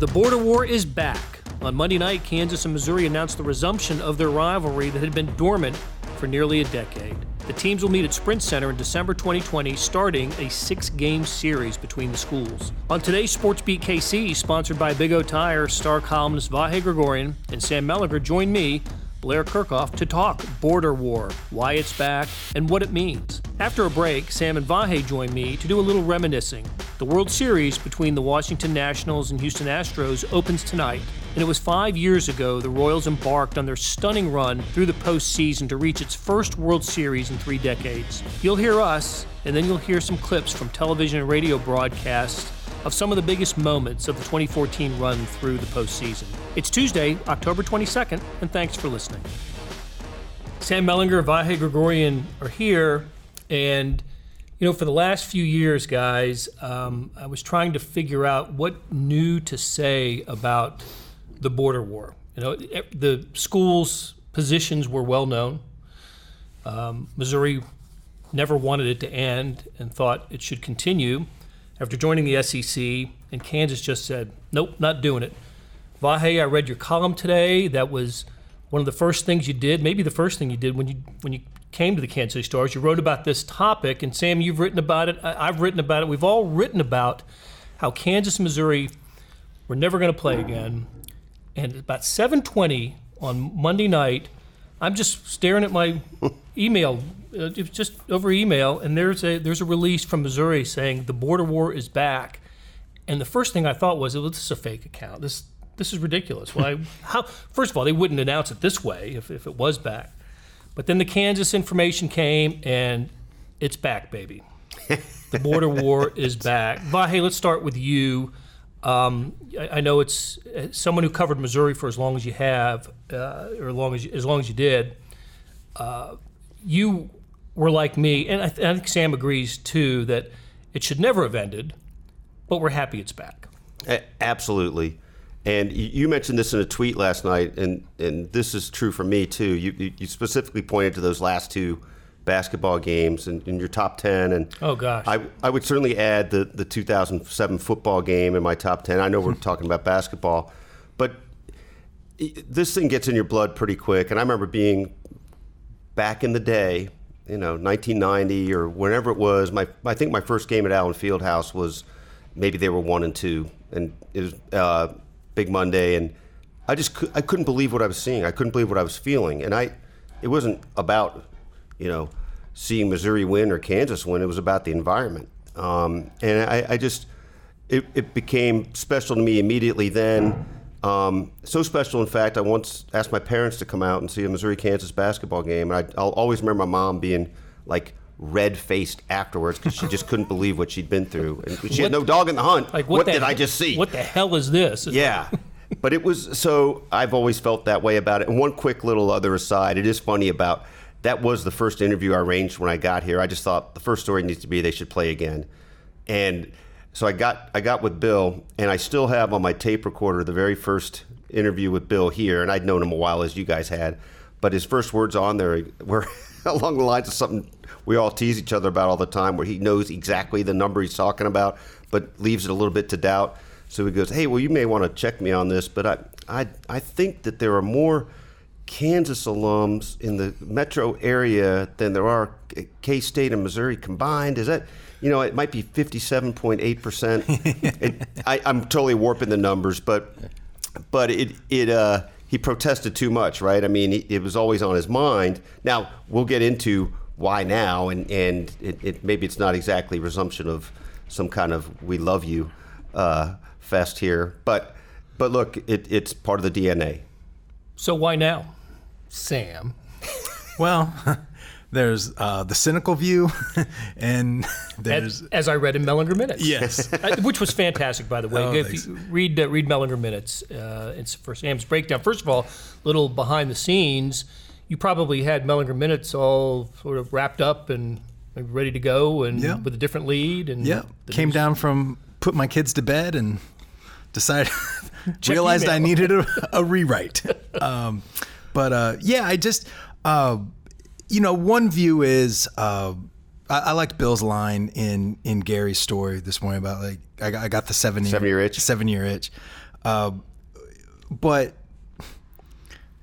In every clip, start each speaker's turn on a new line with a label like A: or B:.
A: The border war is back. On Monday night, Kansas and Missouri announced the resumption of their rivalry that had been dormant for nearly a decade. The teams will meet at Sprint Center in December 2020, starting a 6-game series between the schools. On today's SportsBeat KC, sponsored by Big O Tire, star columnists Vahe Gregorian and Sam Mellinger join me, Blair Kerkhoff, to talk border war, why it's back, and what it means. After a break, Sam and Vahe join me to do a little reminiscing. The World Series between the Washington Nationals and Houston Astros opens tonight, and it was 5 years ago the Royals embarked on their stunning run through the postseason to reach its first World Series in 3 decades. You'll hear us, and then you'll hear some clips from television and radio broadcasts of some of the biggest moments of the 2014 run through the postseason. It's Tuesday, October 22nd, and thanks for listening. Sam Mellinger and Vahe Gregorian are here, and for the last few years, guys, I was trying to figure out what new to say about the border war. The schools' positions were well known. Missouri never wanted it to end and thought it should continue after joining the SEC, and Kansas just said, nope, not doing it. Vahe, I read your column today. That was one of the first things you did, maybe the first thing you did when you came to the Kansas City Stars. You wrote about this topic, and Sam, you've written about it. I've written about it. We've all written about how Kansas and Missouri were never going to play again. And about 7:20 on Monday night, I'm just staring at my email, just over email, and there's a release from Missouri saying the border war is back. And the first thing I thought was, well, this is a fake account. This is ridiculous. Well, first of all, they wouldn't announce it this way if it was back. But then the Kansas information came, and it's back, baby. The border war is back. Vahe, let's start with you. I know it's someone who covered Missouri for as long as you have, or as long as you did. You were like me, and I think Sam agrees too, that it should never have ended, but we're happy it's back.
B: Absolutely. And you mentioned this in a tweet last night, and this is true for me too. You specifically pointed to those last 2 basketball games in your top 10. And
A: oh gosh,
B: I would certainly add the 2007 football game in my top 10. I know we're talking about basketball, but this thing gets in your blood pretty quick. And I remember being back in the day, 1990 or whenever it was. I think my first game at Allen Fieldhouse was maybe they were 1-2, and it was Big Monday, and I couldn't believe what I was seeing. I couldn't believe what I was feeling, and it wasn't about seeing Missouri win or Kansas win. It was about the environment, and it became special to me immediately then. So special, in fact, I once asked my parents to come out and see a Missouri-Kansas basketball game, and I'll always remember my mom being like red-faced afterwards because she just couldn't believe what she'd been through, and she had no dog in the hunt.
A: Like,
B: what did I just see?
A: What the hell is this?
B: Yeah. But it was, so I've always felt that way about it. And one quick little other aside, it is funny about, that was the first interview I arranged when I got here. I just thought the first story needs to be they should play again. And so I got with Bill, and I still have on my tape recorder the very first interview with Bill here, and I'd known him a while, as you guys had. But his first words on there were along the lines of something we all tease each other about all the time, where he knows exactly the number he's talking about, but leaves it a little bit to doubt. So he goes, hey, well, you may want to check me on this, but I think that there are more Kansas alums in the metro area than there are K-State and Missouri combined. Is that, it might be 57.8%. I'm totally warping the numbers, but he protested too much, right? I mean, it was always on his mind. Now, we'll get into why now, and it maybe it's not exactly resumption of some kind of we love you fest here, but look, it's part of the DNA.
A: So why now, Sam?
C: Well, there's the cynical view, and there's
A: as I read in Mellinger Minutes.
C: Yes,
A: which was fantastic, by the way. If you read Mellinger Minutes, it's for Sam's breakdown. First of all, little behind the scenes. You probably had Mellinger Minutes all sort of wrapped up and ready to go, and with a different lead. And
C: came down from put my kids to bed and decided realized I needed a rewrite. I just one view is I liked Bill's line in Gary's story this morning about like I got the 7-year itch. But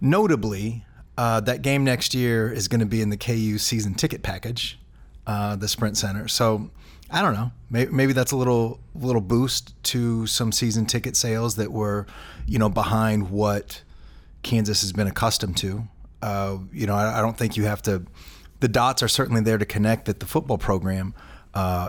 C: notably, that game next year is going to be in the KU season ticket package, the Sprint Center. So I don't know. Maybe that's a little boost to some season ticket sales that were, behind what Kansas has been accustomed to. I don't think you have to. The dots are certainly there to connect that the football program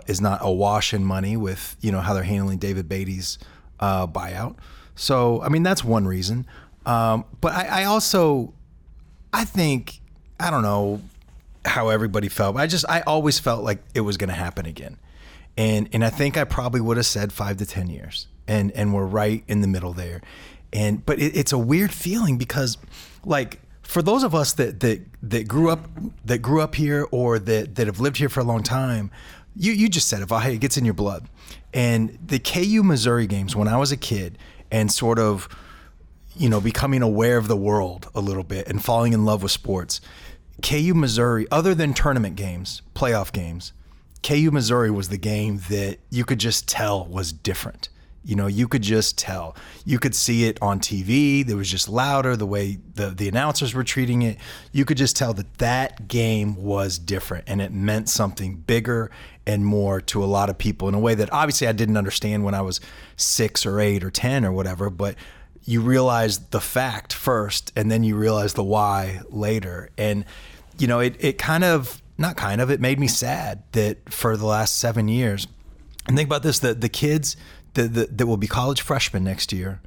C: is not awash in money with how they're handling David Beatty's buyout. So I mean that's one reason. But I think I don't know how everybody felt. But I always felt like it was going to happen again, and I think I probably would have said 5 to 10 years, and we're right in the middle there. But it's a weird feeling because, like, for those of us that grew up here or that have lived here for a long time, you just said it, Vahe, it gets in your blood. And the KU Missouri games when I was a kid and sort of, becoming aware of the world a little bit and falling in love with sports, KU Missouri, other than tournament games, playoff games, KU Missouri was the game that you could just tell was different. You could just tell. You could see it on TV. It was just louder, the way the announcers were treating it. You could just tell that game was different, and it meant something bigger and more to a lot of people in a way that obviously I didn't understand when I was 6 or 8 or 10 or whatever, but you realize the fact first, and then you realize the why later. And, it made me sad that for the last 7 years, and think about this, the kids that will be college freshmen next year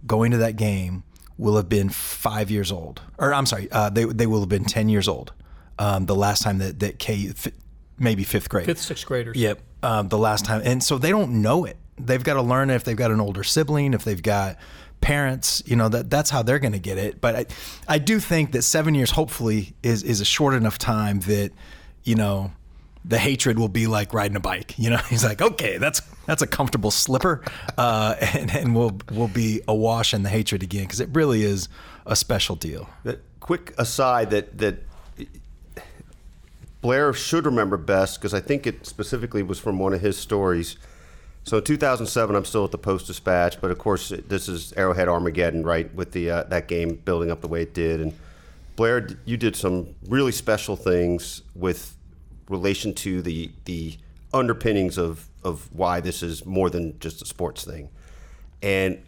C: going to that game will have been 5 years old. Or I'm sorry, they will have been 10 years old the last time that KU, maybe 5th grade.
A: 5th, 6th graders.
C: Yep, the last time. And so they don't know it. They've got to learn it if they've got an older sibling, if they've got parents, that's how they're going to get it. But I do think that 7 years hopefully is a short enough time that, the hatred will be like riding a bike. He's like, okay, that's a comfortable slipper, and we'll be awash in the hatred again because it really is a special deal.
B: That quick aside that Blair should remember best because I think it specifically was from one of his stories. So in 2007, I'm still at the Post-Dispatch, but of course this is Arrowhead Armageddon, right? With the that game building up the way it did, and Blair, you did some really special things with relation to the underpinnings of why this is more than just a sports thing. And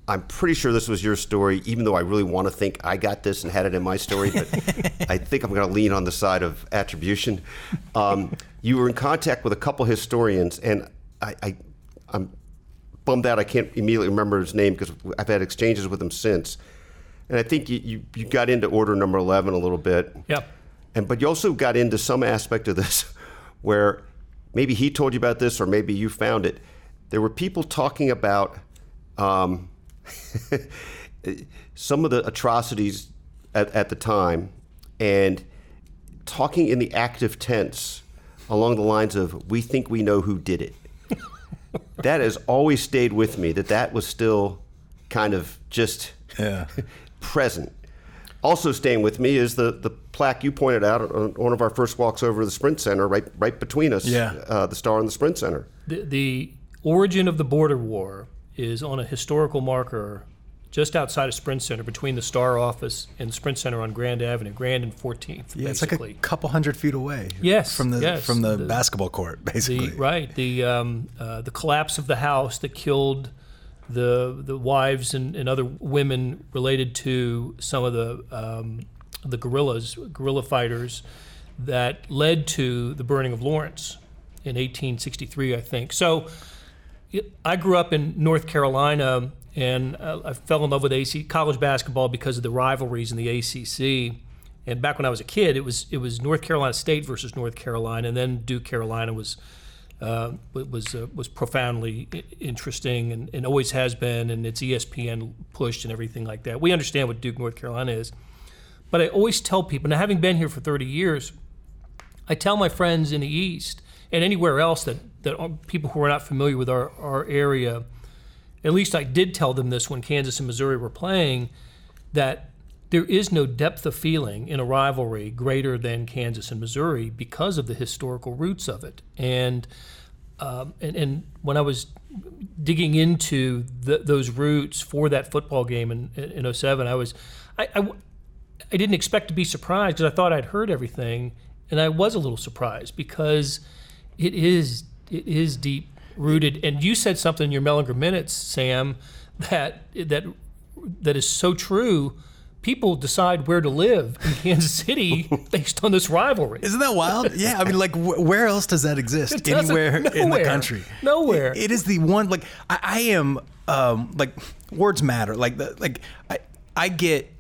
B: I'm pretty sure this was your story, even though I really want to think I got this and had it in my story, but I think I'm going to lean on the side of attribution. You were in contact with a couple historians, and I'm bummed out I can't immediately remember his name because I've had exchanges with him since. And I think you got into Order Number 11 a little bit.
A: Yep.
B: But you also got into some aspect of this where maybe he told you about this or maybe you found it. There were people talking about some of the atrocities at the time and talking in the active tense along the lines of, we think we know who did it. That has always stayed with me, that was still kind of just present. Also staying with me is the plaque you pointed out on one of our first walks over to the Sprint Center, right between us, the Star and the Sprint Center.
A: The origin of the border war is on a historical marker just outside of Sprint Center, between the Star office and Sprint Center on Grand Avenue, Grand and 14th.
C: Yeah, it's like a couple hundred feet away.
A: Yes,
C: from the basketball court, basically.
A: The collapse of the house that killed the wives and other women related to some of the guerrilla fighters that led to the burning of Lawrence in 1863, I think. So I grew up in North Carolina, and I fell in love with college basketball because of the rivalries in the ACC. And back when I was a kid, it was North Carolina State versus North Carolina, and then Duke Carolina was profoundly interesting and always has been, and it's ESPN pushed and everything like that. We understand what Duke North Carolina is. But I always tell people, now having been here for 30 years, I tell my friends in the East and anywhere else that people who are not familiar with our area, at least I did tell them this when Kansas and Missouri were playing, that there is no depth of feeling in a rivalry greater than Kansas and Missouri because of the historical roots of it. And And when I was digging into those roots for that football game in 07, I didn't expect to be surprised because I thought I'd heard everything, and I was a little surprised because it is deep rooted. And you said something in your Mellinger minutes, Sam, that is so true. People decide where to live in Kansas City based on this rivalry.
C: Isn't that wild? Yeah, I mean, like, where else does that exist? Anywhere in the country?
A: Nowhere.
C: It is the one. Like, I am like, words matter. I get,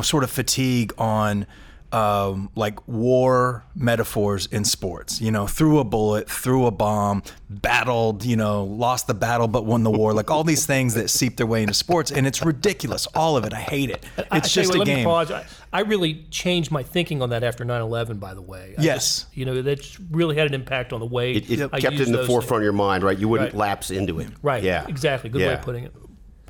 C: sort of fatigue on like war metaphors in sports, threw a bullet, threw a bomb, battled, lost the battle but won the war, like all these things that seep their way into sports, and it's ridiculous, all of it. I hate it. It's just a game. Let me pause.
A: I really changed my thinking on that after 9/11, by the way.
C: Yes.
A: That really had an impact on the way
B: it kept it in the forefront of your mind, right? You wouldn't lapse into it.
A: Right.
B: Yeah.
A: Exactly. Good way of putting it.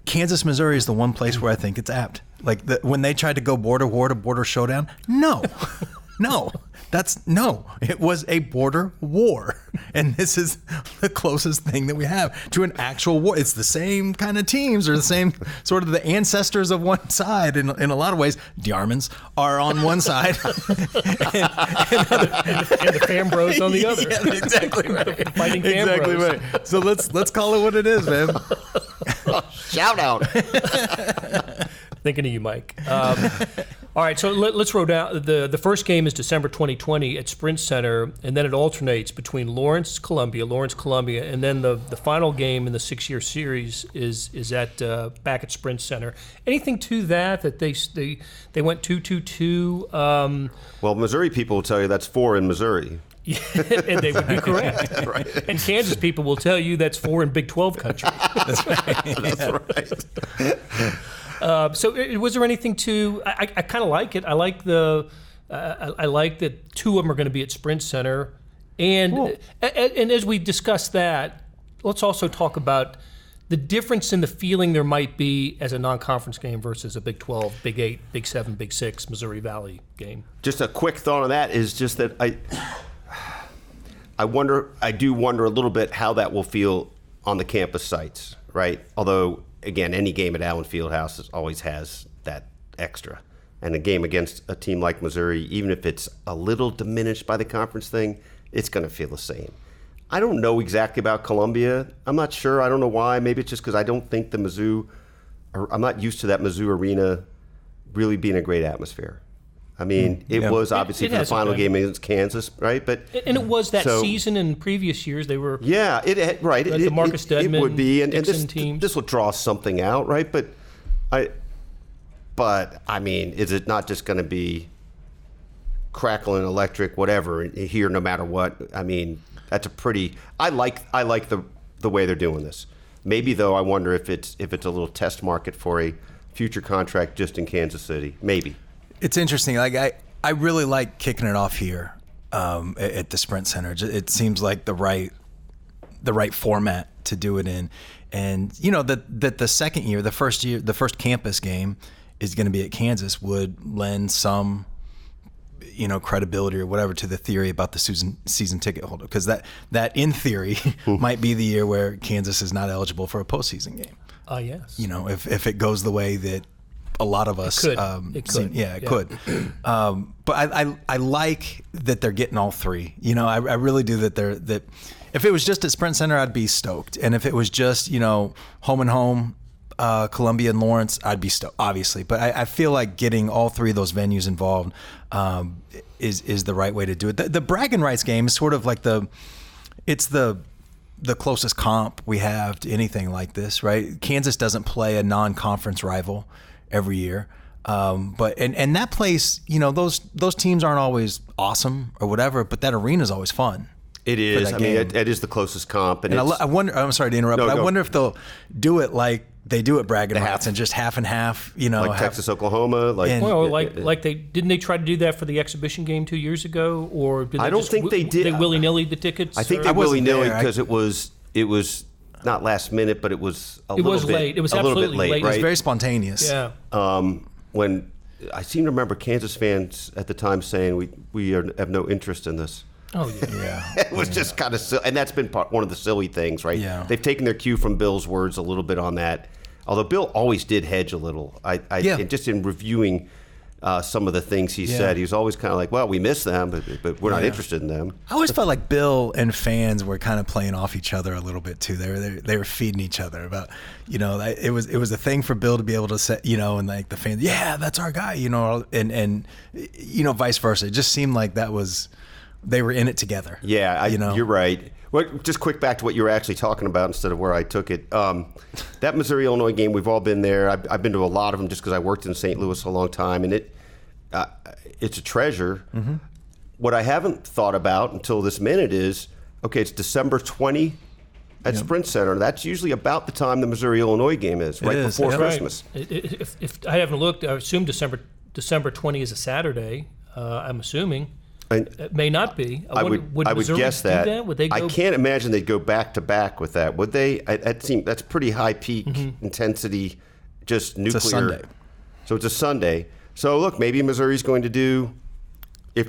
C: Kansas, Missouri is the one place where I think it's apt. Like when they tried to go border war to border showdown, no. It was a border war. And this is the closest thing that we have to an actual war. It's the same kind of teams, or the same sort of the ancestors of one side. In a lot of ways, the Armins are on one side. and
A: the Fam Bros on the other.
C: Yeah, exactly right.
A: Fighting Fam
C: Exactly
A: Bros.
C: right. So let's call it what it is, man.
B: Shout out.
A: Thinking of you, Mike. All right, so let's roll down. The first game is December 2020 at Sprint Center, and then it alternates between Lawrence, Columbia, and then the final game in the 6-year series is at back at Sprint Center. Anything to that they went 2-2-2?
B: Well, Missouri people will tell you that's 4 in Missouri.
A: And they would be correct. Right. And Kansas people will tell you that's 4 in Big 12 country.
C: That's right.
B: That's right.
A: So was there anything to? I kind of like it. I like I like that 2 of them are going to be at Sprint Center, and as we discuss that, let's also talk about the difference in the feeling there might be as a non-conference game versus a Big 12, Big 8, Big 7, Big 6 Missouri Valley game.
B: Just a quick thought on that is just that I do wonder a little bit how that will feel on the campus sites, right? Although, again, any game at Allen Fieldhouse always has that extra. And a game against a team like Missouri, even if it's a little diminished by the conference thing, it's going to feel the same. I don't know exactly about Columbia. I'm not sure. I don't know why. Maybe it's just because I don't think I'm not used to that Mizzou arena really being a great atmosphere. I mean, it was obviously for the final game against Kansas, right?
A: And it was that season in previous years. They were
B: right.
A: The Marcus Dedman,
B: it would be, and
A: teams.
B: This will draw something out, right? But I mean, is it not just going to be crackling electric, whatever here, no matter what? I mean, that's a pretty. I like the way they're doing this. Maybe though, I wonder if it's a little test market for a future contract just in Kansas City. Maybe.
C: It's interesting. Like I really like kicking it off here at the Sprint Center. It seems like the right format to do it in, and that the second year, the first campus game is going to be at Kansas would lend some credibility or whatever to the theory about the season ticket holder, because that in theory might be the year where Kansas is not eligible for a postseason game.
A: Yes.
C: If it goes the way that a lot of us
A: it could.
C: It could. But I like that they're getting all 3. I really do that if it was just at Sprint Center, I'd be stoked. And if it was just, home and home, Columbia and Lawrence, I'd be stoked, obviously. But I feel like getting all 3 of those venues involved is the right way to do it. The bragging rights game is sort of like it's the closest comp we have to anything like this, right? Kansas doesn't play a non-conference rival every year. But that place, those teams aren't always awesome or whatever, but that arena is always fun.
B: It is. I mean, it is the closest comp. And
C: I wonder, I'm sorry to interrupt, but I wonder if they'll do it like they do at bragging rights and just half and half,
B: like Texas, Oklahoma.
A: Didn't they try to do that for the exhibition game 2 years ago? Or did they
B: I don't think they did.
A: They willy-nilly the tickets?
B: I think they willy-nilly because it was not last minute, but it was a little bit
A: late. It was
B: a little bit
A: absolutely
B: late.
A: late.
B: Right?
C: It was very spontaneous.
A: Yeah.
B: When I seem to remember Kansas fans at the time saying we have no interest in this.
A: Oh, yeah.
B: It was just kind of silly. And that's been one of the silly things, right?
C: Yeah.
B: They've taken their cue from Bill's words a little bit on that. Although Bill always did hedge a little. And just in reviewing some of the things he said, he was always kind of like, well, we miss them, but we're not interested in them.
C: I always felt like Bill and fans were kind of playing off each other a little bit too. They were feeding each other about, it was a thing for Bill to be able to say, and like the fans, yeah, that's our guy, and vice versa. It just seemed like they were in it together.
B: Yeah, you're right. Well, just quick back to what you were actually talking about instead of where I took it. That Missouri-Illinois game, we've all been there. I've been to a lot of them just because I worked in St. Louis a long time, and it's a treasure. Mm-hmm. What I haven't thought about until this minute is, okay, it's December 20 at Sprint Center. That's usually about the time the Missouri-Illinois game is, right before Christmas.
A: Right. If I haven't looked, I assume December 20 is a Saturday. I'm assuming. It may not be.
B: I would guess that.
A: Would they go?
B: I can't imagine they'd go back to back with that. Would they? That's pretty high peak intensity, just nuclear.
C: It's a Sunday.
B: So it's a Sunday. So look, maybe Missouri's going to do. If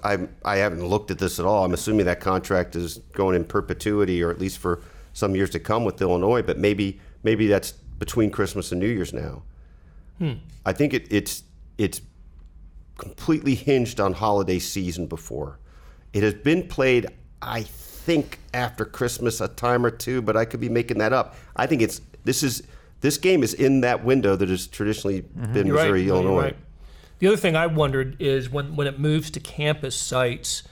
B: I haven't looked at this at all, I'm assuming that contract is going in perpetuity, or at least for some years to come with Illinois. But maybe that's between Christmas and New Year's now. I think it's completely hinged on holiday season before. It has been played, I think, after Christmas a time or two, but I could be making that up. I think this game is in that window that has traditionally been Missouri, Illinois.
A: Right. The other thing I wondered is when it moves to campus sites,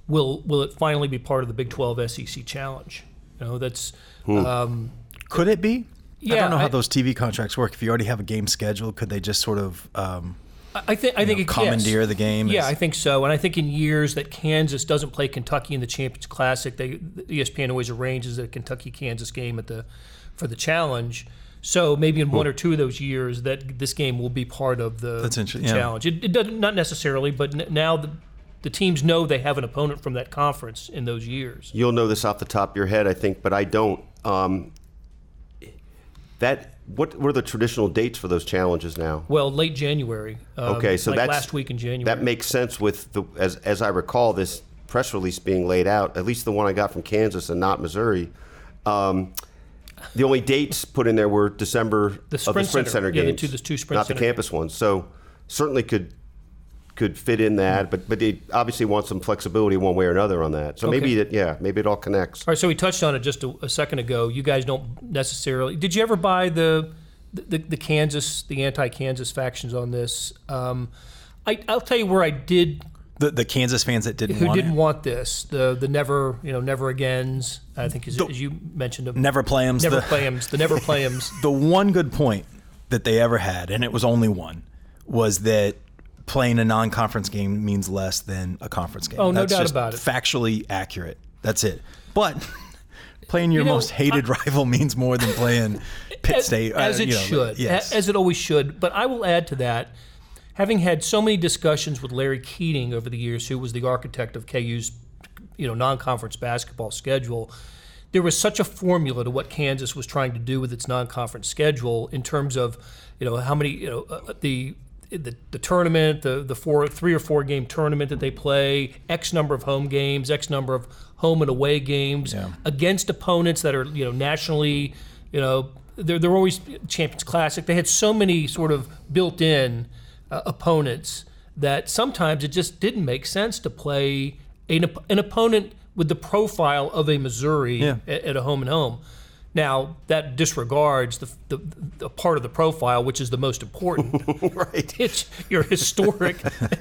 A: will it finally be part of the Big 12 SEC Challenge? That's
C: could it be?
A: Yeah,
C: I don't know how those TV contracts work. If you already have a game scheduled, could they just sort of
A: I think it
C: commandeer the game?
A: Yeah, I think so. And I think in years that Kansas doesn't play Kentucky in the Champions Classic, ESPN always arranges a Kentucky-Kansas game for the Challenge. So maybe in one or two of those years that this game will be part of the Challenge. It doesn't, not necessarily, but now the teams know they have an opponent from that conference in those years.
B: You'll know this off the top of your head, I think, but I don't. What were the traditional dates for those challenges now?
A: Well, late January.
B: Okay, so that's
A: last week in January.
B: That makes sense with as I recall this press release being laid out. At least the one I got from Kansas and not Missouri. The only dates put in there were December of the Sprint Center games,
A: the two Sprint
B: not
A: Center
B: the campus ones. So certainly could fit in that, but they obviously want some flexibility one way or another on that. So maybe it all connects.
A: All right, so we touched on it just a second ago. You guys don't necessarily. Did you ever buy the anti-Kansas factions on this? I'll tell you where I did.
C: The Kansas fans that didn't
A: want this. The never agains. I think as you mentioned them.
C: Never play 'ems.
A: The never play 'ems.
C: The one good point that they ever had, and it was only one, was that playing a non-conference game means less than a conference game.
A: Oh, no
C: That's
A: doubt
C: just
A: about it.
C: Factually accurate. That's it. But playing your most hated rival means more than playing Pitt State.
A: As it should.
C: Yes.
A: As it always should. But I will add to that, having had so many discussions with Larry Keating over the years, who was the architect of KU's non-conference basketball schedule, there was such a formula to what Kansas was trying to do with its non-conference schedule in terms of how many the tournament, the 3 or 4 game tournament that they play, X number of home games, X number of home and away games against opponents that are nationally, they're always Champions Classic. They had so many sort of built-in opponents that sometimes it just didn't make sense to play an opponent with the profile of a Missouri at a home and home. Now, that disregards the part of the profile, which is the most important.
B: Right.
A: It's your historic,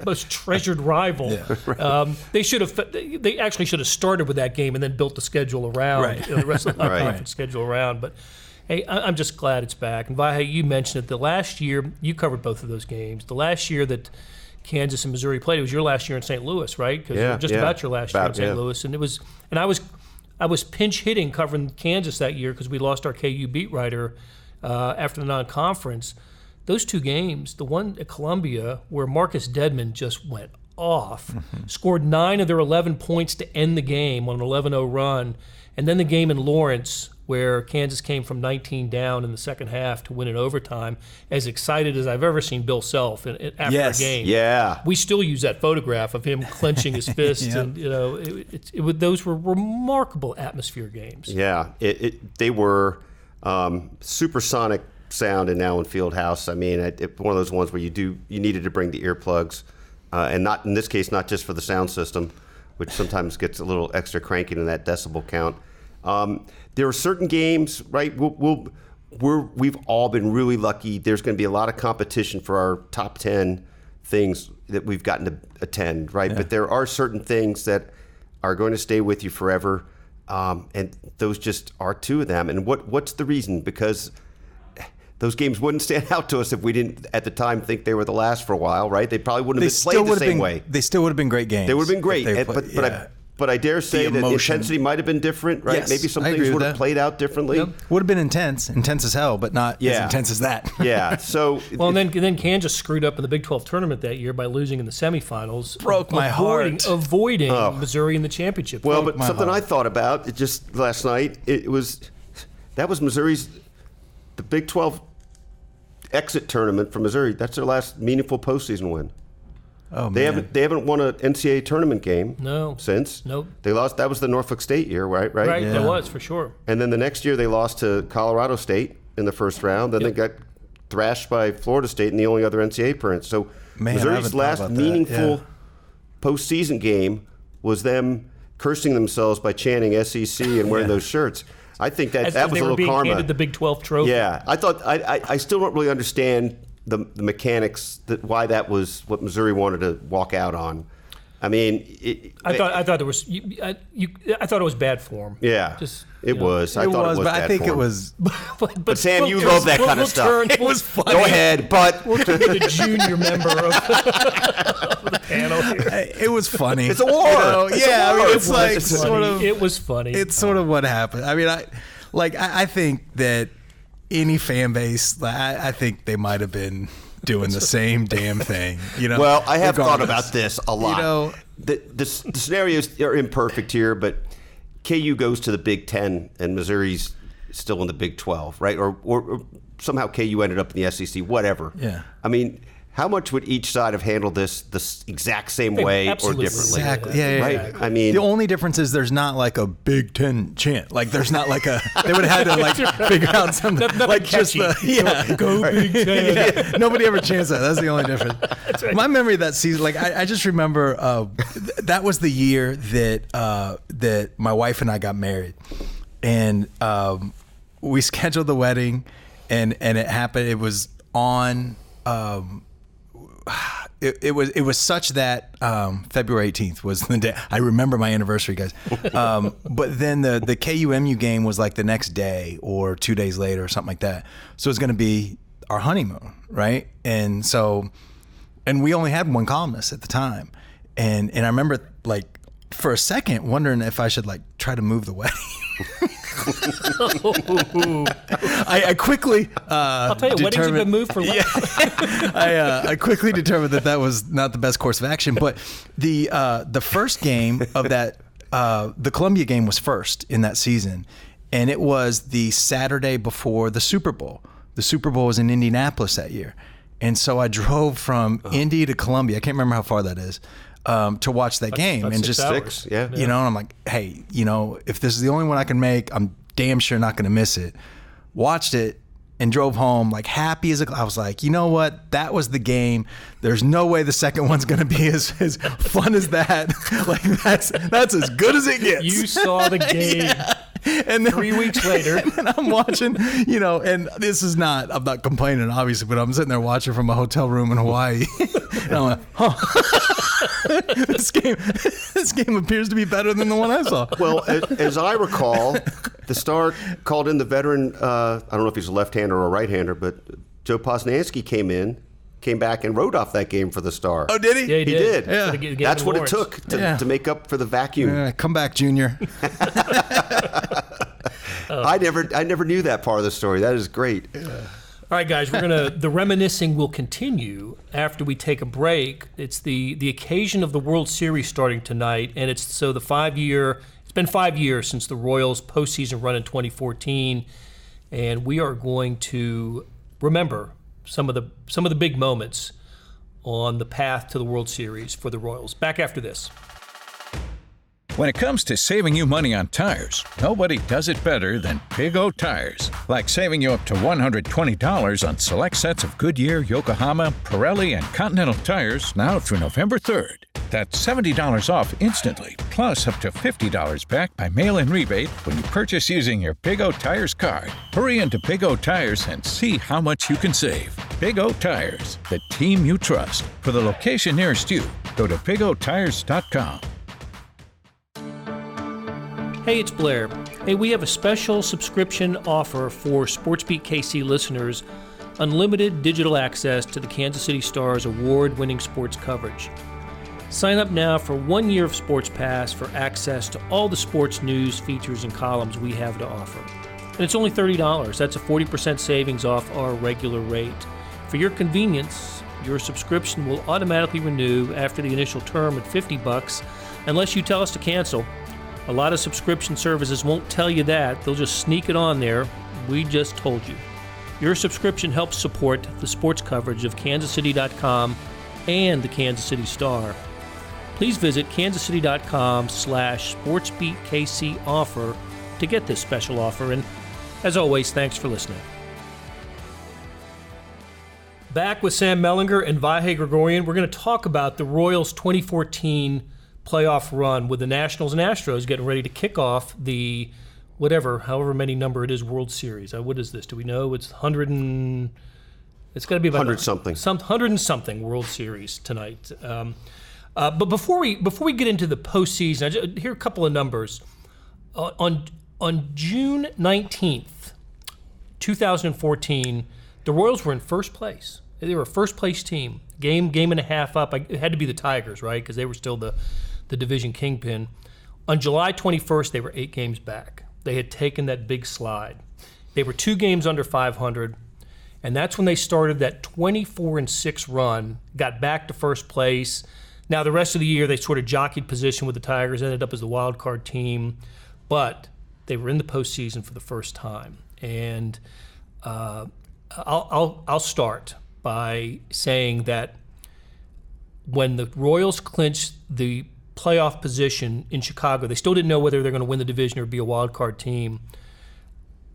A: most treasured rival.
C: Yeah, right.
A: They actually should have started with that game and then built the schedule around, the rest of the conference schedule around. But, hey, I'm just glad it's back. And, Vahe, you mentioned it. The last year, you covered both of those games. The last year that Kansas and Missouri played, it was your last year in St. Louis, right? Because it was just about your last year in St. Louis. And I was pinch hitting covering Kansas that year because we lost our KU beat writer after the non-conference. Those two games, the one at Columbia where Marcus Dedmon just went off, scored 9 of their 11 points to end the game on an 11-0 run, and then the game in Lawrence where Kansas came from 19 down in the second half to win in overtime, as excited as I've ever seen Bill Self after a game.
B: Yeah.
A: We still use that photograph of him clenching his fist,
C: Yeah.
A: and those were remarkable atmosphere games.
B: Yeah, they were supersonic sound in Allen Fieldhouse. I mean, one of those ones where you needed to bring the earplugs, and not in this case, not just for the sound system, which sometimes gets a little extra cranky in that decibel count. There are certain games, right? We've all been really lucky. There's going to be a lot of competition for our top 10 things that we've gotten to attend, right?
C: Yeah.
B: But there are certain things that are going to stay with you forever, and those just are two of them. And what's the reason? Because those games wouldn't stand out to us if we didn't, at the time, think they were the last for a while, right? They probably wouldn't have been played the same way.
C: They still would have been great games.
B: They would have been great,
C: Yeah.
B: but I dare say that the intensity might have been different, right?
C: Yes,
B: Maybe some
C: I agree
B: things
C: with
B: would have
C: that.
B: played out differently.
C: Yep. Would have been intense as hell, but not as intense as that.
B: Yeah. So
A: Well, and then Kansas screwed up in the Big 12 tournament that year by losing in the semifinals.
C: Broke my heart.
A: Avoiding Missouri in the championship.
B: well,
A: Broke
B: but something I thought about just last night. That was Missouri's the Big 12 exit tournament for Missouri. That's their last meaningful postseason win.
C: Oh,
B: They
C: man.
B: haven't won an NCAA tournament game since.
A: Nope.
B: They lost. That was the Norfolk State year, right?
A: Right,
C: Yeah.
A: that was for sure.
B: And then the next year they lost to Colorado State in the first round. Then they got thrashed by Florida State in the only other NCAA appearance. So
C: Man, I
B: Missouri's
C: haven't thought
B: last
C: about that.
B: meaningful
C: Yeah.
B: postseason game was them cursing themselves by chanting SEC and wearing those shirts. I think that
A: As
B: was
A: they
B: a
A: were
B: little
A: being
B: karma.
A: handed the Big 12 trophy.
B: Yeah, I thought I still don't really understand the mechanics why that was what Missouri wanted to walk out on. I mean,
A: I thought it was I thought it was bad form.
B: Yeah,
A: Just,
B: it was. I
C: It
B: thought
C: was,
B: it was
C: but
B: bad
C: I think
B: form.
C: it was.
B: But Sam, you love that kind of stuff.
C: It was funny.
B: Go ahead, but
A: We'll turn to the junior member of the panel here.
C: It was funny.
B: It's a war. It's a
C: yeah, I
B: war.
C: mean, it's like
A: It's
C: sort
A: funny.
C: of.
A: It was funny.
C: It's sort of what happened. I mean, I think that any fan base, I think they might have been doing the same damn thing. You know.
B: well, I have thought
C: regardless.
B: about this a lot.
C: You know,
B: the scenarios are imperfect here, but KU goes to the Big Ten and Missouri's still in the Big 12, right? Or somehow KU ended up in the SEC, whatever.
C: Yeah.
B: I mean, how much would each side have handled this the exact same way
A: Absolutely.
B: or differently?
C: Exactly. Yeah,
B: Right.
A: exactly.
B: I mean,
C: the only difference is there's not like a Big Ten chant. Like there's not like a. They would have had to like figure out something
A: Nothing
C: like just
A: catchy.
C: go Big Ten. Yeah, nobody ever chants that. That's the only difference. My memory of that season, like I just remember that was the year that my wife and I got married, and we scheduled the wedding, and it happened. It was on. It was such that February 18th was the day. I remember my anniversary, guys. But then the KUMU game was like the next day or 2 days later or something like that. So it was going to be our honeymoon, right? And we only had one columnist at the time, and I remember like for a second wondering if I should like try to move the wedding. I quickly
A: I'll tell you, weddings have been moved for life.
C: I quickly determined that was not the best course of action. But the first game of that, the Columbia game was first in that season, and it was the Saturday before the Super Bowl. The Super Bowl was in Indianapolis that year, and so I drove from Indy to Columbia. I can't remember how far that is. To watch that game
A: about
C: and
A: 6
C: just
A: hours.
B: 6, yeah.
C: you know, and I'm like, hey, you know, if this is the only one I can make, I'm damn sure not going to miss it. Watched it and drove home like happy as I was like, you know what? That was the game. There's no way the second one's going to be as fun as that. Like that's as good as it gets.
A: You saw the game.
C: Yeah. And then
A: 3 weeks later.
C: and I'm watching, you know, and I'm not complaining, obviously, but I'm sitting there watching from a hotel room in Hawaii. And I'm like, this game appears to be better than the one I saw.
B: Well, as I recall, the Star called in the veteran, I don't know if he's a left-hander or a right-hander, but Joe Posnanski came back and wrote off that game for the Star.
C: Oh, did he?
A: Yeah,
B: He did.
C: Yeah.
A: So they gave
B: That's
A: him
B: what it
A: awards.
B: took to make up for the vacuum.
C: Come back, Junior.
B: I never knew that part of the story. That is great.
A: All right, guys, the reminiscing will continue after we take a break. It's the occasion of the World Series starting tonight, and it's the 5-year. It's been 5 years since the Royals' postseason run in 2014, and we are going to remember some of the big moments on the path to the World Series for the Royals. Back after this.
D: When it comes to saving you money on tires, nobody does it better than Big O Tires. Like saving you up to $120 on select sets of Goodyear, Yokohama, Pirelli, and Continental tires now through November 3rd. That's $70 off instantly, plus up to $50 back by mail-in rebate when you purchase using your Big O Tires card. Hurry into Big O Tires and see how much you can save. Big O Tires, the team you trust. For the location nearest you, go to bigotires.com.
A: Hey, it's Blair. Hey, we have a special subscription offer for SportsBeat KC listeners, unlimited digital access to the Kansas City Star's award-winning sports coverage. Sign up now for 1 year of Sports Pass for access to all the sports news, features, and columns we have to offer. And it's only $30. That's a 40% savings off our regular rate. For your convenience, your subscription will automatically renew after the initial term at $50 unless you tell us to cancel. A lot of subscription services won't tell you that. They'll just sneak it on there. We just told you. Your subscription helps support the sports coverage of kansascity.com and the Kansas City Star. Please visit kansascity.com/SportsBeatKC offer to get this special offer. And as always, thanks for listening. Back with Sam Mellinger and Vahe Gregorian, we're going to talk about the Royals' 2014 playoff run with the Nationals and Astros getting ready to kick off the however many number it is World Series. What is this? Do we know? It's 100 and it's got to be about
B: 100 something.
A: 100 and something World Series tonight. But before we get into the postseason, here are a couple of numbers. On June 19th, 2014, the Royals were in first place. They were a first place team, game and a half up. It had to be the Tigers, right? Because they were still the division kingpin. On July 21st, they were 8 games back. They had taken that big slide. They were 2 games under 500, and that's when they started that 24-6 run, got back to first place. Now, the rest of the year, they sort of jockeyed position with the Tigers, ended up as the wild card team, but they were in the postseason for the first time. And I'll start by saying that when the Royals clinched the playoff position in Chicago, they still didn't know whether they're going to win the division or be a wild card team.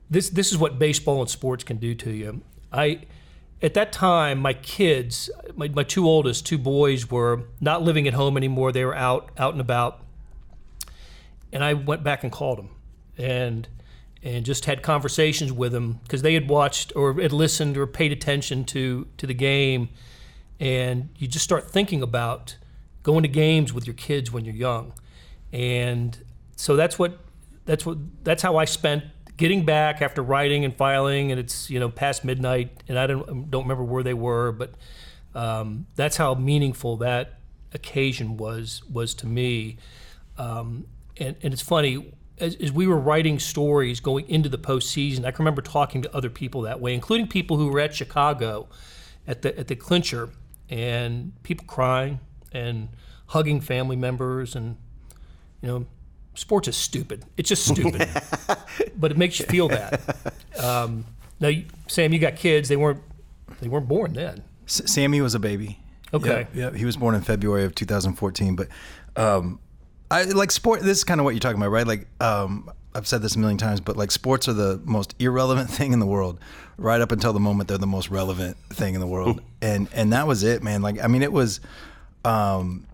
A: This is what baseball and sports can do to you. At that time, my kids, my 2 oldest, 2 boys, were not living at home anymore. They were out and about. And I went back and called them and just had conversations with them because they had watched or had listened or paid attention to the game. And you just start thinking about going to games with your kids when you're young. And so that's how I spent getting back after writing and filing, and it's past midnight, and I don't remember where they were, but that's how meaningful that occasion was to me. And it's funny, as we were writing stories going into the postseason, I can remember talking to other people that way, including people who were at Chicago at the clincher, and people crying and hugging family members, and sports is stupid. It's just stupid, but it makes you feel that. Now, Sam, you got kids. They weren't born then.
C: Sammy was a baby.
A: Okay.
C: Yeah, he was born in February of 2014. But I like sport. This is kind of what you're talking about, right? Like I've said this a million times, but like sports are the most irrelevant thing in the world, right up until the moment they're the most relevant thing in the world, and that was it, man. Like, I mean, it was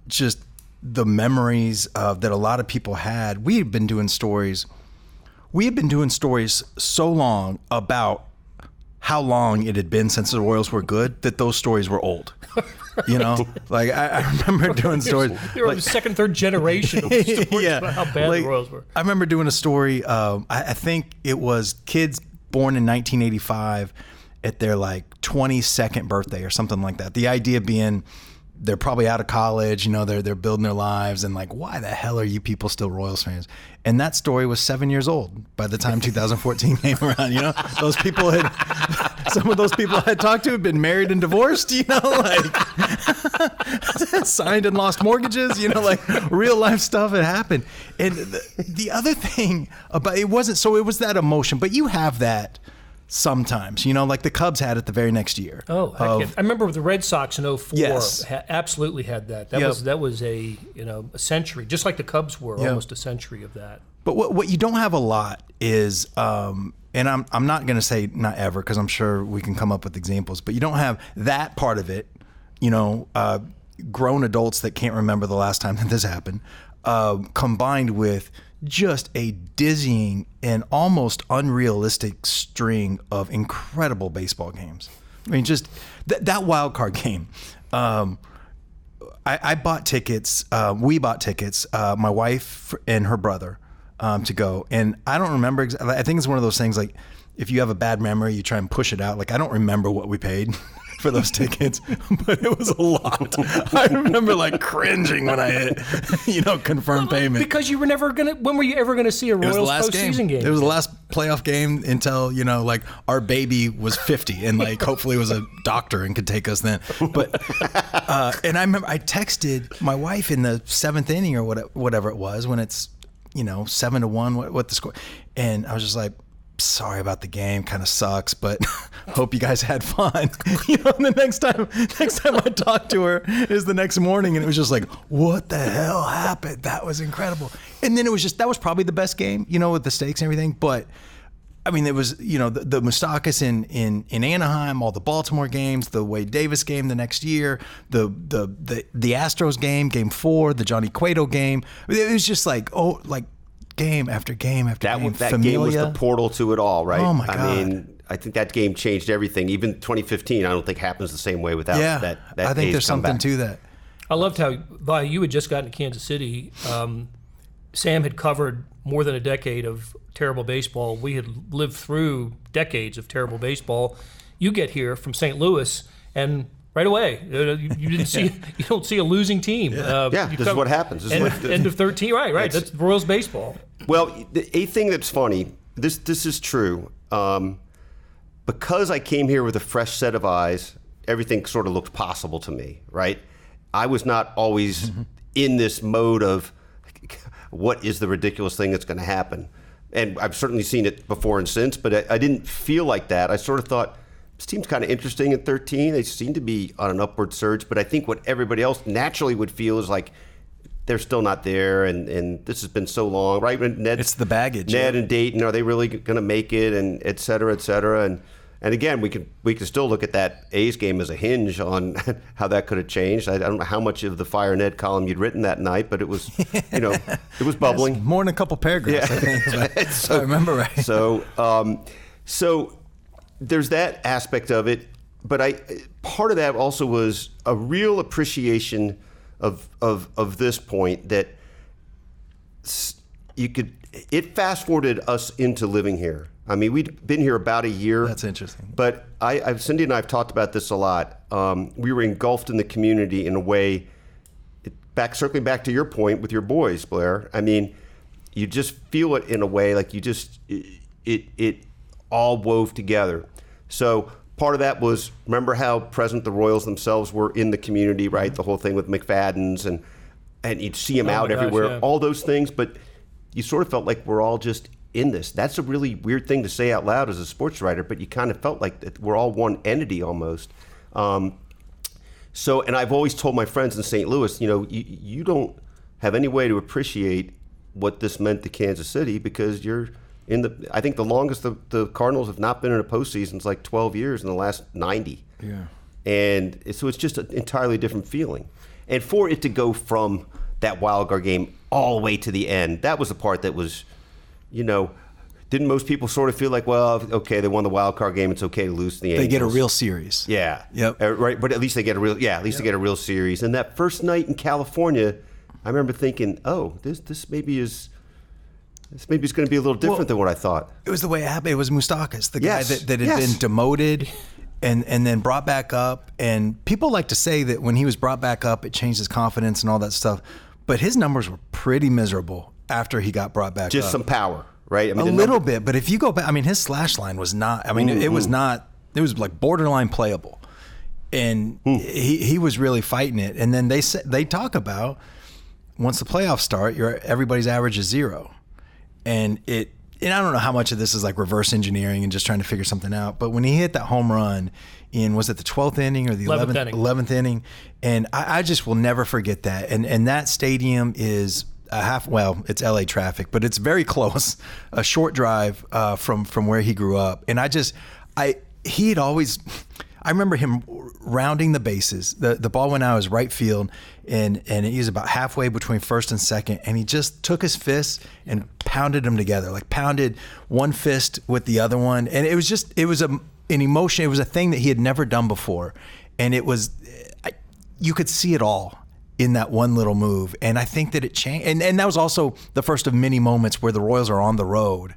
C: just the memories that a lot of people had. We had been doing stories so long about how long it had been since the Royals were good that those stories were old. Like I remember doing stories.
A: They were like the second, third generation of stories about how bad the Royals were.
C: I remember doing a story. I think it was kids born in 1985 at their like 22nd birthday or something like that. The idea being they're probably out of college, they're building their lives, and like, why the hell are you people still Royals fans? And that story was 7 years old by the time 2014 came around. Some of those people I had talked to had been married and divorced, like signed and lost mortgages, like real life stuff had happened. And the other thing about it was that emotion, but you have that sometimes, like the Cubs had it the very next year.
A: Oh, I remember the Red Sox in 2004
C: Yes.
A: Absolutely had that. That was a century, just like the Cubs were, almost a century of that.
C: But what you don't have a lot is, and I'm not going to say not ever, because I'm sure we can come up with examples, but you don't have that part of it, grown adults that can't remember the last time that this happened, combined with just a dizzying and almost unrealistic string of incredible baseball games. I mean, just that wild card game. I bought tickets. We bought tickets. My wife and her brother to go, and I don't remember. I think it's one of those things like if you have a bad memory, you try and push it out. Like I don't remember what we paid for those tickets, but it was a lot. I remember like cringing when I hit, confirmed payment.
A: Because you were never when were you ever gonna see a Royals postseason game?
C: It was the last playoff game until, like our baby was 50 and like hopefully was a doctor and could take us then. But, and I remember I texted my wife in the 7th inning or whatever it was when it's, 7-1, what the score. And I was just like, sorry about the game, kind of sucks, but hope you guys had fun. And the next time I talked to her is the next morning, and it was just like, what the hell happened? That was incredible. And then it was that was probably the best game, with the stakes and everything. But I mean, it was, the Moustakas in Anaheim, all the Baltimore games, the Wade Davis game the next year, the Astros game 4, the Johnny Cueto game. It was just like, game after game after game.
B: That game was the portal to it all, right?
C: Oh my God.
B: I mean, I think that game changed everything. Even 2015, I don't think happens the same way without that.
C: I think there's something to that.
A: I loved how, Vahe, you had just gotten to Kansas City. Sam had covered more than a decade of terrible baseball. We had lived through decades of terrible baseball. You get here from St. Louis, and right away, you didn't see you don't see a losing team.
B: This is what happens.
A: End of 13, right. That's Royals baseball.
B: Well, a thing that's funny. This is true. Because I came here with a fresh set of eyes, everything sort of looked possible to me. Right. I was not always in this mode of what is the ridiculous thing that's going to happen. And I've certainly seen it before and since, but I didn't feel like that. I sort of thought, this team's kind of interesting at 13. They seem to be on an upward surge, but I think what everybody else naturally would feel is like they're still not there, and this has been so long, right?
C: It's the baggage.
B: Ned and Dayton, are they really going to make it, and et cetera, et cetera. And again, we can still look at that A's game as a hinge on how that could have changed. I don't know how much of the Fire Ned column you'd written that night, but it was, it was bubbling.
C: More than a couple paragraphs, I think. So, I remember right.
B: So there's that aspect of it, but part of that also was a real appreciation of this point that it fast forwarded us into living here. I mean, we'd been here about a year.
C: That's interesting.
B: But Cindy and I have talked about this a lot. We were engulfed in the community in a way, circling back to your point with your boys, Blair. I mean, you just feel it in a way like it all wove together. So part of that was, remember how present the Royals themselves were in the community, right? The whole thing with McFadden's and you'd see them out everywhere, yeah. All those things, but you sort of felt like we're all just in this. That's a really weird thing to say out loud as a sports writer, but you kind of felt like that we're all one entity almost. And I've always told my friends in St. Louis, you don't have any way to appreciate what this meant to Kansas City because you're I think the longest the Cardinals have not been in a postseason is like 12 years in the last 90.
C: Yeah.
B: And so it's just an entirely different feeling. And for it to go from that wild card game all the way to the end, that was the part that was, didn't most people sort of feel like, well, okay, they won the wild card game, it's okay to lose to the Angels.
C: They get a real series.
B: Yeah.
C: Yep.
B: Right, but at least they get a real they get a real series. And that first night in California, I remember thinking, oh, this maybe is going to be a little different than what I thought.
C: It was the way it happened. It was Moustakas, the guy that had
B: been
C: demoted and then brought back up. And people like to say that when he was brought back up, it changed his confidence and all that stuff. But his numbers were pretty miserable after he got brought back up.
B: Just some power, right? I mean,
C: a little bit. But if you go back, his slash line was not, it was not, it was like borderline playable. And he was really fighting it. And then they talk about once the playoffs start, everybody's average is 0. And I don't know how much of this is like reverse engineering and just trying to figure something out. But when he hit that home run was it the 12th inning or the 11th inning? And I just will never forget that. And that stadium is it's LA traffic, but it's very close, a short drive from where he grew up. And I remember him rounding the bases. The ball went out as right field, and he was about halfway between first and second, and he just took his fists and pounded them together, like pounded one fist with the other one. And it was an emotion. It was a thing that he had never done before. And you could see it all in that one little move. And I think that it changed. And that was also the first of many moments where the Royals are on the road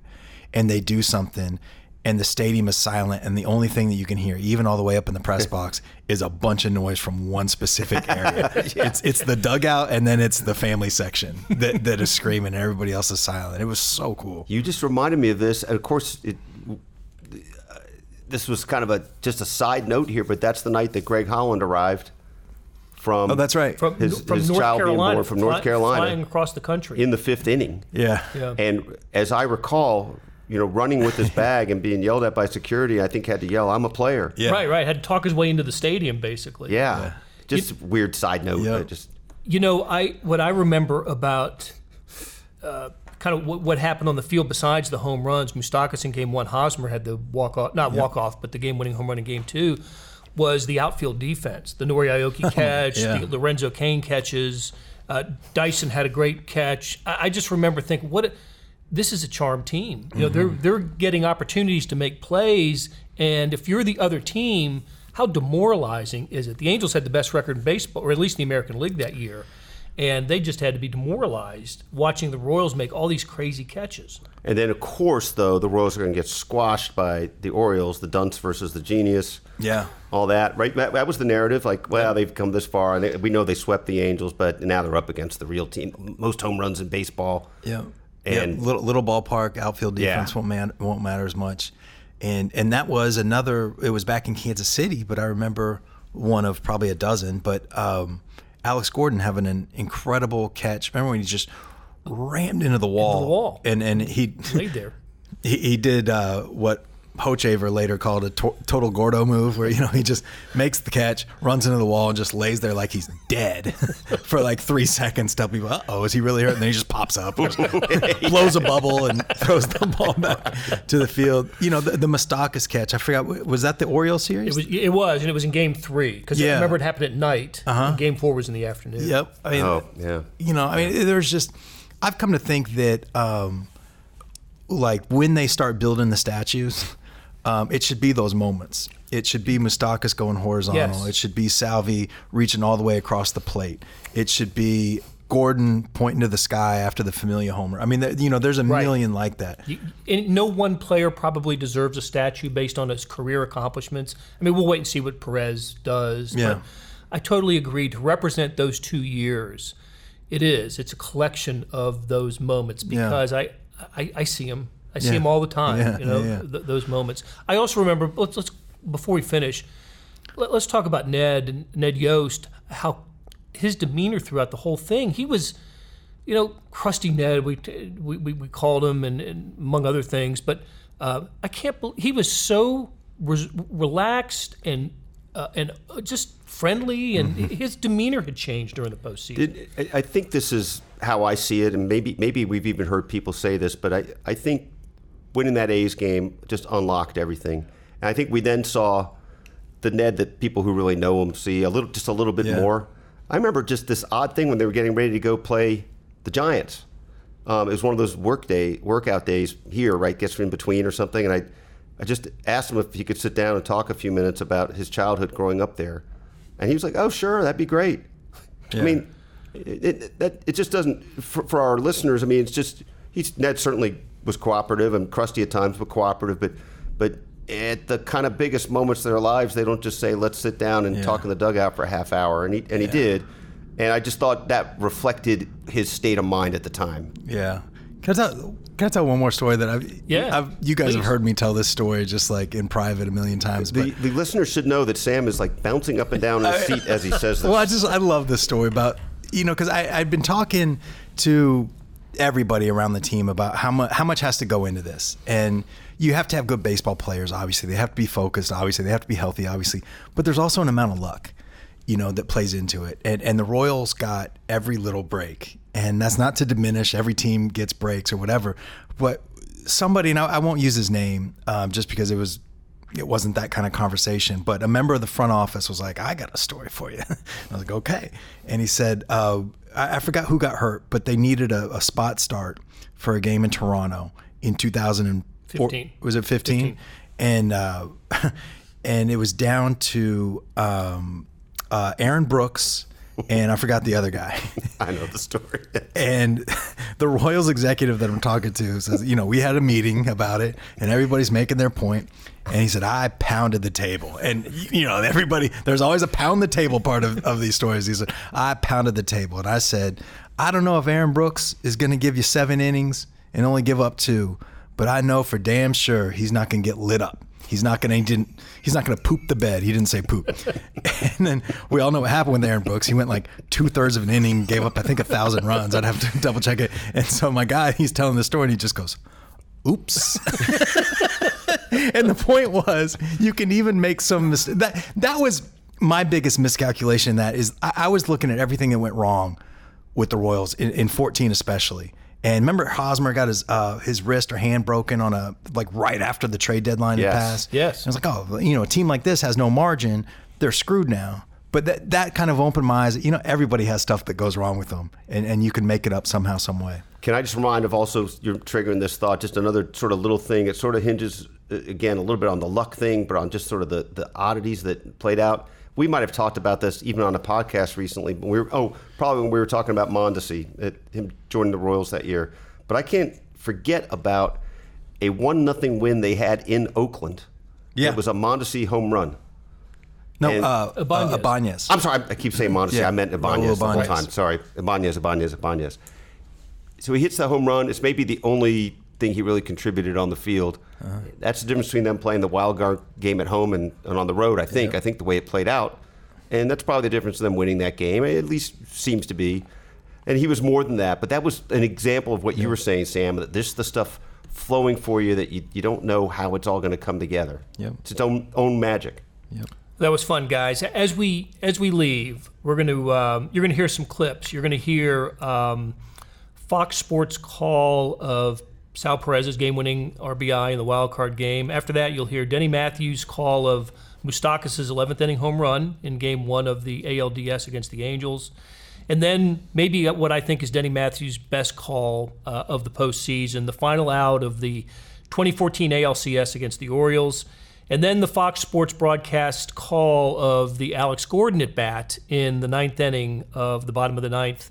C: and they do something and the stadium is silent, and the only thing that you can hear, even all the way up in the press box, is a bunch of noise from one specific area. It's the dugout, and then it's the family section that is screaming, and everybody else is silent. It was so cool.
B: You just reminded me of this, and of course, this was kind of just a side note here, but that's the night that Greg Holland arrived from.
C: Oh, that's right.
A: From
B: his
A: North
B: child being
A: Carolina,
B: born from North Carolina,
A: flying across the country
B: in the 5th inning.
C: Yeah.
B: And as I recall, running with his bag and being yelled at by security, I think had to yell, "I'm a player."
C: Yeah.
A: Right. Had to talk his way into the stadium, basically.
B: Yeah. Just weird side note.
A: Yeah. What I remember about kind of what happened on the field besides the home runs, Moustakas in Game 1, Hosmer had the walk-off, but the game-winning home run in Game 2, was the outfield defense. The Nori Aoki catch, the Lorenzo Cain catches, Dyson had a great catch. I just remember thinking, this is a charmed team. They're getting opportunities to make plays, and if you're the other team, how demoralizing is it? The Angels had the best record in baseball, or at least in the American League that year, and they just had to be demoralized watching the Royals make all these crazy catches.
B: And then, of course, though, the Royals are going to get squashed by the Orioles, the dunce versus the genius.
C: Yeah.
B: All that, right? That was the narrative. Like, well, they've come this far, and we know they swept the Angels, but now they're up against the real team. Most home runs in baseball.
C: Yeah.
B: And
C: little ballpark, outfield defense won't matter as much. And that was it was back in Kansas City, but I remember one of probably a dozen. But Alex Gordon having an incredible catch. Remember when he just rammed into the wall? And he
A: laid there.
C: He did what Hochevar later called a total Gordo move, where he just makes the catch, runs into the wall, and just lays there like he's dead for like 3 seconds. Tell people, "Uh-oh, is he really hurt?" And then he just pops up, blows a bubble, and throws the ball back to the field. The Moustakas catch. I forgot. Was that the Orioles series?
A: It was, and it was in Game 3 because I remember it happened at night. And Game 4 was in the afternoon.
C: Yep. There's just. I've come to think that, like when they start building the statues. It should be those moments. It should be Moustakas going horizontal.
A: Yes.
C: It should be Salvi reaching all the way across the plate. It should be Gordon pointing to the sky after the Familia homer. I mean, there's a million like that.
A: And no one player probably deserves a statue based on his career accomplishments. I mean, we'll wait and see what Perez does.
C: Yeah.
A: But I totally agree. To represent those 2 years, it's a collection of those moments because I see them. I see him all the time, those moments. I also remember, let's before we finish, let's talk about Ned Yost, how his demeanor throughout the whole thing. He was, crusty Ned, we called him, and among other things, but I can't believe he was so relaxed and just friendly, and his demeanor had changed during the postseason.
B: I think this is how I see it, and maybe we've even heard people say this, but I think winning that A's game just unlocked everything. And I think we then saw the Ned that people who really know him see a little bit more. I remember just this odd thing when they were getting ready to go play the Giants. It was one of those workout days here, right? Gets in between or something, and I just asked him if he could sit down and talk a few minutes about his childhood growing up there, and he was like, "Oh, sure, that'd be great." Yeah. I mean, it just doesn't for our listeners. I mean, it's just Ned certainly was cooperative and crusty at times, but cooperative. But at the kind of biggest moments of their lives, they don't just say, "Let's sit down and talk in the dugout for a half hour," and he did. And I just thought that reflected his state of mind at the time.
C: Yeah. Can I tell one more story that you guys
A: please.
C: have heard me tell this story just like in private a million times.
B: The listeners should know that Sam is like bouncing up and down in his seat as he says this.
C: Well, I love this story about, because I'd been talking to everybody around the team about how much has to go into this. And you have to have good baseball players, obviously. They have to be focused, obviously. They have to be healthy, obviously. But there's also an amount of luck, that plays into it. And the Royals got every little break. And that's not to diminish every team gets breaks or whatever. But somebody, and I won't use his name just because it wasn't that kind of conversation, but a member of the front office was like, I got a story for you. I was like, okay. And he said, I forgot who got hurt, but they needed a spot start for a game in Toronto in 2015. Was it 15? And it was down to Aaron Brooks, and I forgot the other guy.
B: I know the story.
C: And the Royals executive that I'm talking to says, we had a meeting about it, and everybody's making their point. And he said, I pounded the table. And, everybody, there's always a pound the table part of these stories. He said, I pounded the table. And I said, I don't know if Aaron Brooks is going to give you 7 innings and only give up 2, but I know for damn sure he's not going to get lit up. He's not going to poop the bed. He didn't say poop. And then we all know what happened with Aaron Brooks. He went like 2/3 of an inning, gave up, I think, 1,000 runs. I'd have to double check it. And so my guy, he's telling the story and he just goes, oops. And the point was, you can even make some mistakes. That was my biggest miscalculation. That is, I was looking at everything that went wrong with the Royals in 14 especially. And remember, Hosmer got his wrist or hand broken on right after the trade deadline had passed.
A: Yes.
C: I was like, a team like this has no margin. They're screwed now. But that kind of opened my eyes. Everybody has stuff that goes wrong with them, and you can make it up somehow, some way.
B: Can I just remind of also, you're triggering this thought, just another sort of little thing. It sort of hinges, again, a little bit on the luck thing, but on just sort of the oddities that played out. We might have talked about this even on a podcast recently. Probably when we were talking about Mondesi, him joining the Royals that year. But I can't forget about a 1-0 win they had in Oakland. Yeah. It was a Mondesi home run.
C: No, Ibanez.
B: I'm sorry, I keep saying Mondesi. I meant Ibanez the whole time. Sorry, Ibanez. So he hits that home run. It's maybe the only thing he really contributed on the field. Uh-huh. That's the difference between them playing the wild card game at home and on the road, I think. I think the way it played out. And that's probably the difference in them winning that game. It at least seems to be. And he was more than that. But that was an example of what you were saying, Sam, that this is the stuff flowing for you that you don't know how it's all going to come together. Yep. It's its own magic.
C: Yep.
A: That was fun, guys. As we leave, we're going to you're going to hear some clips. You're going to hear Fox Sports call of Sal Perez's game-winning RBI in the wild card game. After that, you'll hear Denny Matthews' call of Moustakas' 11th inning home run in Game 1 of the ALDS against the Angels. And then maybe what I think is Denny Matthews' best call of the postseason, the final out of the 2014 ALCS against the Orioles. And then the Fox Sports broadcast call of the Alex Gordon at bat in the 9th inning of the bottom of the 9th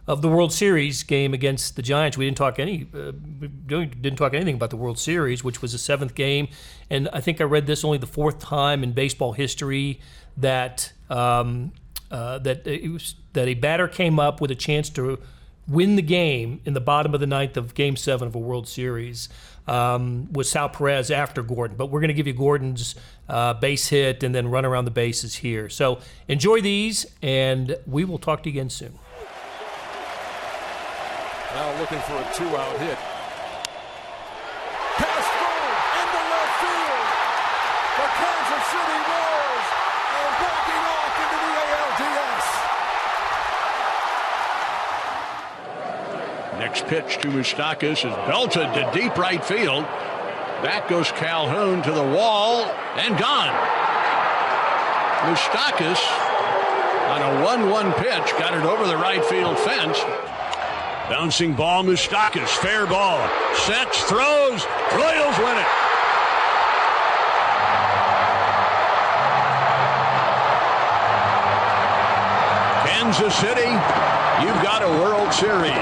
A: of the World Series game against the Giants. We didn't talk anything about the World Series, which was the 7th game, and I think I read this only the 4th time in baseball history that that a batter came up with a chance to win the game in the bottom of the 9th of Game 7 of a World Series was Sal Perez after Gordon. But we're going to give you Gordon's base hit and then run around the bases here. So enjoy these, and we will talk to you again soon.
E: Now looking for a 2-out hit. Pass forward into left field. The Kansas City Royals are walking off into the ALDS.
F: Next pitch to Moustakas is belted to deep right field. Back goes Calhoun to the wall and gone. Moustakas on a 1-1 pitch got it over the right field fence. Bouncing ball, Moustakas, fair ball. Sets, throws, Royals win it. Kansas City, you've got a World Series.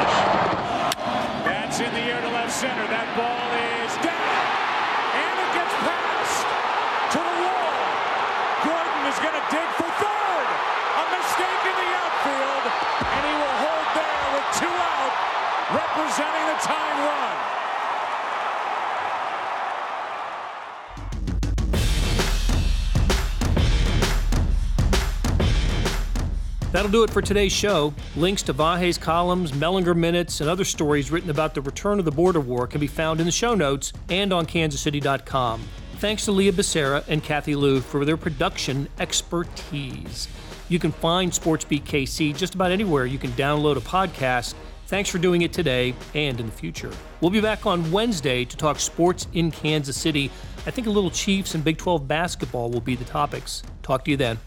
E: That's in the air to left center. That ball is down. And it gets passed to the wall. Gordon is going to dig for third. A mistake in the outfield. And he will hold there with 2 out. representing the tying run.
A: That'll do it for today's show. Links to Vahe's columns, Mellinger minutes, and other stories written about the return of the border war can be found in the show notes and on kansascity.com. Thanks to Leah Becerra and Kathy Lou for their production expertise. You can find SportsBeat KC just about anywhere you can download a podcast. Thanks for doing it today and in the future. We'll be back on Wednesday to talk sports in Kansas City. I think a little Chiefs and Big 12 basketball will be the topics. Talk to you then.